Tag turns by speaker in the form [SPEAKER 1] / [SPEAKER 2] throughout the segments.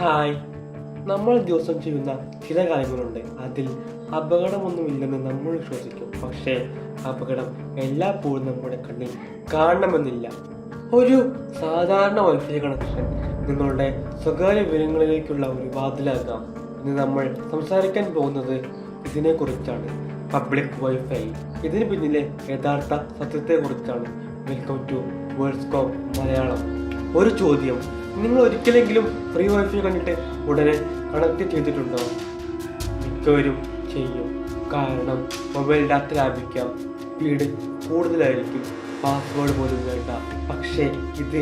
[SPEAKER 1] Hi. നമ്മൾ ദിവസം ചെയ്യുന്ന ചില കാര്യങ്ങളുണ്ട്. അതിൽ അപകടമൊന്നുമില്ലെന്ന് നമ്മൾ വിശ്വസിക്കും. പക്ഷേ അപകടം എല്ലായ്പ്പോഴും നമ്മുടെ കണ്ണിൽ കാണണമെന്നില്ല. ഒരു സാധാരണ വൈഫൈ കണക്ഷൻ നിങ്ങളുടെ സ്വകാര്യ വിവരങ്ങളിലേക്കുള്ള ഒരു വാതിലാകാം. ഇന്ന് നമ്മൾ സംസാരിക്കാൻ പോകുന്നത് ഇതിനെക്കുറിച്ചാണ്. പബ്ലിക് വൈഫൈ, ഇതിന് പിന്നിലെ യഥാർത്ഥ സത്യത്തെക്കുറിച്ചാണ്. Welcome to Worldscope Malayalam. ഒരു ചോദ്യം: നിങ്ങൾ ഒരിക്കലെങ്കിലും ഫ്രീ വൈഫൈ കണ്ടിട്ട് ഉടനെ കണക്ട് ചെയ്തിട്ടുണ്ടോ? മിക്കവരും ചെയ്യും. കാരണം മൊബൈൽ ഡാറ്റ ലാഭിക്കാം, സ്പീഡ് കൂടുതലായിരിക്കും, പാസ്വേഡ് പോലും വേണ്ട. പക്ഷേ ഇത്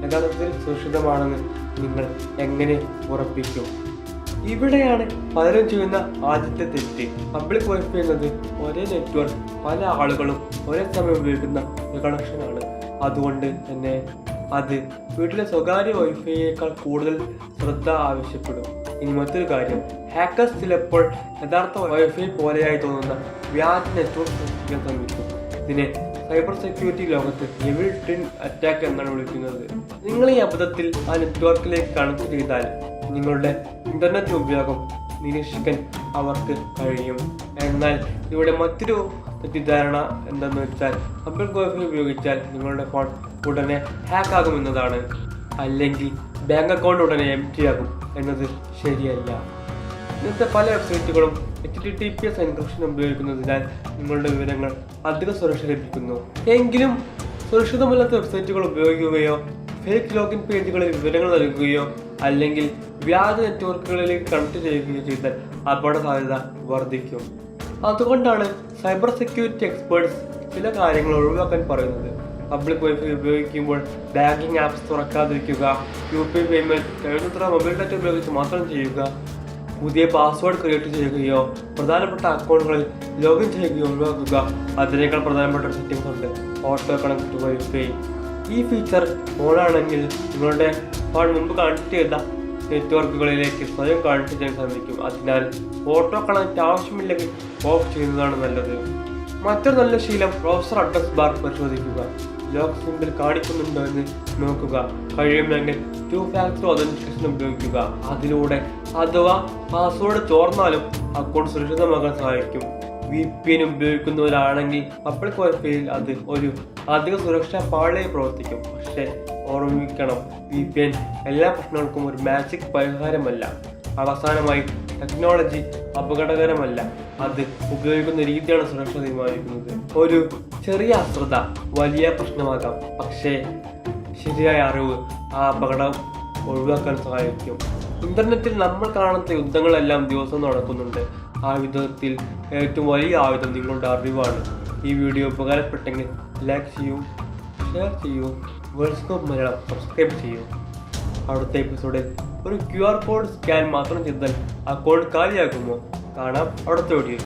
[SPEAKER 1] യഥാർത്ഥത്തിൽ സുരക്ഷിതമാണെന്ന് നിങ്ങൾ എങ്ങനെ ഉറപ്പിക്കും? ഇവിടെയാണ് പലരും ചെയ്യുന്ന ആദ്യത്തെ തെറ്റ്. പബ്ലിക് വൈഫൈ എന്നത് ഒരേ നെറ്റ്വർക്ക് പല ആളുകളും ഒരേ സമയം ഉപയോഗിക്കുന്ന ഒരു കണക്ഷനാണ്. അതുകൊണ്ട് തന്നെ അത് വീട്ടിലെ സ്വകാര്യ വൈഫൈയേക്കാൾ കൂടുതൽ ശ്രദ്ധ ആവശ്യപ്പെടും. ഇനി മറ്റൊരു കാര്യം, ഹാക്കേഴ്സ് ചിലപ്പോൾ യഥാർത്ഥ വൈഫൈ പോലെയായി തോന്നുന്ന വ്യാജ നെറ്റ്വർക്ക് സൃഷ്ടിക്കാൻ ശ്രമിക്കും. ഇതിനെ സൈബർ സെക്യൂരിറ്റി ലോകത്ത് എവിൽ ട്വിൻ അറ്റാക്ക് എന്നാണ് വിളിക്കുന്നത്. നിങ്ങൾ ഈ അബദ്ധത്തിൽ ആ നെറ്റ്വർക്കിലേക്ക് കണക്ട് ചെയ്താൽ നിങ്ങളുടെ ഇന്റർനെറ്റ് ഉപയോഗം നിരീക്ഷിക്കാൻ അവർക്ക് കഴിയും. എന്നാൽ ഇവിടെ മറ്റൊരു തെറ്റിദ്ധാരണ എന്തെന്ന് വെച്ചാൽ, പബ്ലിക് വൈഫൈ ഉപയോഗിച്ചാൽ നിങ്ങളുടെ ഫോൺ ഉടനെ ഹാക്ക് ആകുമെന്നതാണ്. അല്ലെങ്കിൽ ബാങ്ക് അക്കൗണ്ട് ഉടനെ എംപ്റ്റി ആകും എന്നത് ശരിയല്ല. ഇന്നത്തെ പല വെബ്സൈറ്റുകളും HTTPS എൻക്രിപ്ഷൻ ഉപയോഗിക്കുന്നതിനാൽ നിങ്ങളുടെ വിവരങ്ങൾ അധിക സുരക്ഷ ലഭിക്കുന്നു. എങ്കിലും സുരക്ഷിതമല്ലാത്ത വെബ്സൈറ്റുകൾ ഉപയോഗിക്കുകയോ ഫേക്ക് ലോഗിൻ പേജുകളിൽ വിവരങ്ങൾ നൽകുകയോ അല്ലെങ്കിൽ വ്യാജ നെറ്റ്വർക്കുകളിലേക്ക് കണക്ട് ചെയ്യുകയോ ചെയ്താൽ അപകട സാധ്യത വർദ്ധിക്കും. അതുകൊണ്ടാണ് സൈബർ സെക്യൂരിറ്റി എക്സ്പേർട്സ് ചില കാര്യങ്ങൾ ഒഴിവാക്കാൻ പറയുന്നത്. പബ്ലിക് വൈഫൈ ഉപയോഗിക്കുമ്പോൾ ബാങ്കിങ് ആപ്സ് തുറക്കാതിരിക്കുക, UPI പേയ്മെന്റ് കഴിയുന്നത്ര മൊബൈൽ ഡാറ്റ ഉപയോഗിച്ച് മാത്രം ചെയ്യുക, പുതിയ പാസ്വേഡ് ക്രിയേറ്റ് ചെയ്യുകയോ പ്രധാനപ്പെട്ട അക്കൗണ്ടുകളിൽ ലോഗിൻ ചെയ്യുകയോ ഒഴിവാക്കുക. അതിനേക്കാൾ പ്രധാനപ്പെട്ട ഒരു സെറ്റിംഗ്സ് ഉണ്ട്: ഓട്ടോ കണക്ട് വൈഫൈ. ഈ ഫീച്ചർ ഓണാണെങ്കിൽ നിങ്ങളുടെ ഫോൺ മുമ്പ് കണക്ട് ചെയ്ത നെറ്റ്വർക്കുകളിലേക്ക് സ്വയം കണക്ട് ചെയ്യാൻ ശ്രമിക്കും. അതിനാൽ ഓട്ടോ കണക്ട് ആവശ്യമില്ലെങ്കിൽ ഓഫ് ചെയ്യുന്നതാണ് നല്ലത്. മറ്റൊരു നല്ല ശീലം ബ്രൗസർ അഡ്രസ് ബാർ പരിശോധിക്കുക. ലോക്ക് സിമ്പിൾ കാണിക്കുന്നുണ്ടോ എന്ന് നോക്കുക. കഴിയുമെങ്കിൽ 2 ഫാക്ടർ ഒതന്റിക്കേഷൻ ഉപയോഗിക്കുക. അതിലൂടെ അഥവാ പാസ്വേഡ് ചോർന്നാലും അക്കൗണ്ട് സുരക്ഷിതമാക്കാൻ സഹായിക്കും. VPN ഉപയോഗിക്കുന്നവരാണെങ്കിൽ പബ്ലിക് വൈഫൈയിൽ അത് ഒരു അധിക സുരക്ഷാ പാളിയായി പ്രവർത്തിക്കും. പക്ഷേ ഓർമ്മിക്കണം, VPN എല്ലാ പ്രശ്നങ്ങൾക്കും ഒരു മാജിക് പരിഹാരമല്ല. അവസാനമായി, ടെക്നോളജി അപകടകരമല്ല, അത് ഉപയോഗിക്കുന്ന രീതിയാണ് സുരക്ഷ തീരുമാനിക്കുന്നത്. ഒരു ചെറിയ അശ്രദ്ധ വലിയ പ്രശ്നമാകാം, പക്ഷേ ശരിയായ അറിവ് ആ അപകടം ഒഴിവാക്കാൻ സഹായിക്കും. ഇന്റർനെറ്റിൽ നമ്മൾ കാണുന്ന യുദ്ധങ്ങളെല്ലാം ദിവസവും നടക്കുന്നുണ്ട്. ആ യുദ്ധത്തിൽ ഏറ്റവും വലിയ ആയുധം നിങ്ങളുടെ അറിവാണ്. ഈ വീഡിയോ ഉപകാരപ്പെട്ടെങ്കിൽ ലൈക്ക് ചെയ്യൂ, ഷെയർ ചെയ്യൂ, വേൾഡ്സ്കോപ്പ് മലയാളം സബ്സ്ക്രൈബ് ചെയ്യൂ. അടുത്ത എപ്പിസോഡിൽ ഒരു QR കോഡ് സ്കാൻ മാത്രം ചെയ്താൽ അക്കൗണ്ട് കാലിയാകുമോ? കാണാം അടുത്ത വീഡിയോ.